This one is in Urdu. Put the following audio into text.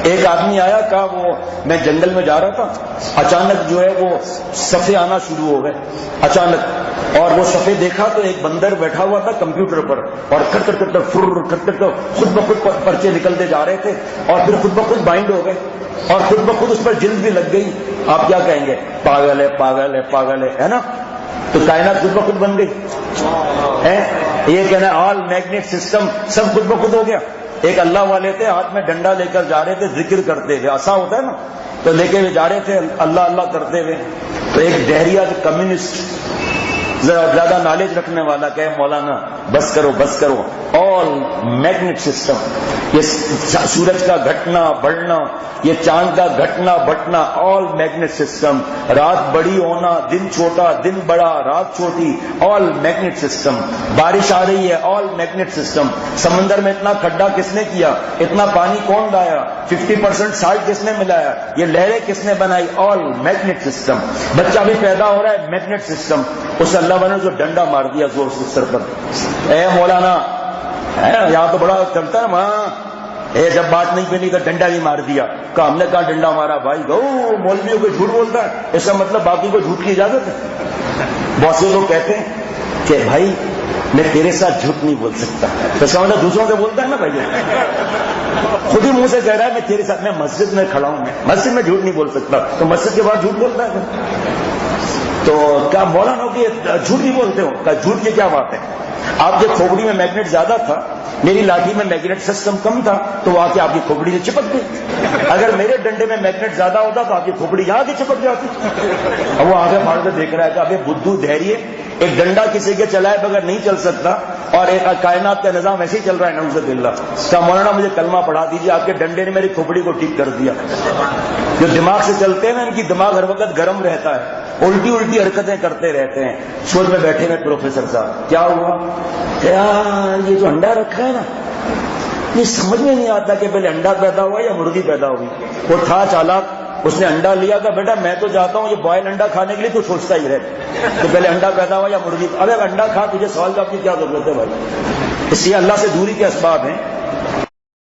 ایک آدمی آیا، کہا وہ میں جنگل میں جا رہا تھا، اچانک جو ہے وہ صفے آنا شروع ہو گئے اچانک، اور وہ صفے دیکھا تو ایک بندر بیٹھا ہوا تھا کمپیوٹر پر، اور کٹ کٹ کٹ کٹ کٹ خود بخود پرچے نکلتے جا رہے تھے، اور پھر خود بخود بائنڈ ہو گئے، اور خود بخود اس پر جلد بھی لگ گئی. آپ کیا کہیں گے؟ پاگل ہے پاگل ہے پاگل ہے نا. تو کائنات خود بخود بن گئی ہے. یہ کہنا آل میگنیٹ سسٹم سب خود بخود ہو گیا. ایک اللہ والے تھے، ہاتھ میں ڈنڈا لے کر جا رہے تھے، ذکر کرتے ہوئے، ایسا ہوتا ہے نا، تو لے کے جا رہے تھے اللہ اللہ کرتے ہوئے. تو ایک ڈہریا کمیونسٹ ذرا زیادہ نالج رکھنے والا کہ مولانا بس کرو بس کرو، آل میگنیٹ سسٹم، یہ سورج کا گھٹنا بڑھنا، یہ چاند کا گھٹنا بٹنا، آل میگنیٹ سسٹم، رات بڑی ہونا، دن چھوٹا، دن بڑا، رات چھوٹی، آل میگنیٹ سسٹم. بارش آ رہی ہے، آل میگنیٹ سسٹم. سمندر میں اتنا کھڈا کس نے کیا؟ اتنا پانی کون لایا؟ 50% سالٹ کس نے ملایا؟ یہ لہریں کس نے بنائی؟ آل میگنیٹ سسٹم. بچہ بھی پیدا ہو رہا ہے، میگنیٹ سسٹم. اس اللہ والے نے جو ڈنڈا مار دیا زور سے سر پر. اے مولانا یہاں تو بڑا چلتا ہے وہاں، جب بات نہیں پہنی تو ڈنڈا بھی مار دیا. کہا ہم نے کہا ڈنڈا مارا بھائی، مولویوں کو جھوٹ بولتا ہے، اس کا مطلب باقی کو جھوٹ کی اجازت ہے. بہت سے لوگ کہتے ہیں کہ بھائی میں تیرے ساتھ جھوٹ نہیں بول سکتا، تو اس کا مطلب دوسروں سے بولتا ہے نا بھائی. خود ہی منہ سے کہہ رہا ہے میں تیرے ساتھ، میں مسجد میں کھڑا ہوں، میں مسجد میں جھوٹ نہیں بول سکتا، تو مسجد کے بعد جھوٹ بولتا ہے. تو کیا مولانا کہ جھوٹ نہیں بولتے ہو؟ کہا جھوٹ کی کیا بات ہے، آپ کے کھوپڑی میں میگنیٹ زیادہ تھا، میری لاٹھی میں میگنیٹ سسٹم کم تھا، تو وہ آ کے آپ کی کھوپڑی سے چپک گئی. اگر میرے ڈنڈے میں میگنیٹ زیادہ ہوتا تو آپ کی کھوپڑی یہاں کی چپک جاتی. اب وہ آگے پھاڑ کے دیکھ رہا ہے کہ ابھی بدھو دھیریے، ایک ڈنڈا کسی کے چلائے بغیر نہیں چل سکتا، اور ایک کائنات کا نظام ایسے ہی چل رہا ہے نعوذ باللہ. کہا مولانا مجھے کلمہ پڑھا دیجیے، آپ کے ڈنڈے نے میری کھوپڑی کو ٹھیک کر دیا. جو دماغ سے چلتے ہیں نا، ان کی دماغ ہر وقت گرم رہتا ہے، الٹی الٹی حرکتیں کرتے رہتے ہیں. سوچ میں بیٹھے ہوئے پروفیسر صاحب، کیا ہوا؟ یار یہ جو انڈا رکھا ہے نا، یہ سمجھ میں نہیں آتا کہ پہلے انڈا پیدا ہوا یا مرغی پیدا ہوئی. وہ تھا چالاک، اس نے انڈا لیا کہ بیٹا میں تو جاتا ہوں یہ بوائل انڈا کھانے کے لیے، تو سوچتا ہی رہے کہ پہلے انڈا پیدا ہوا یا مرغی. اب انڈا کھا، تجھے سوال جواب کی کیا ضرورت ہے بھائی؟ اس لیے اللہ سے دوری کے اسباب ہیں.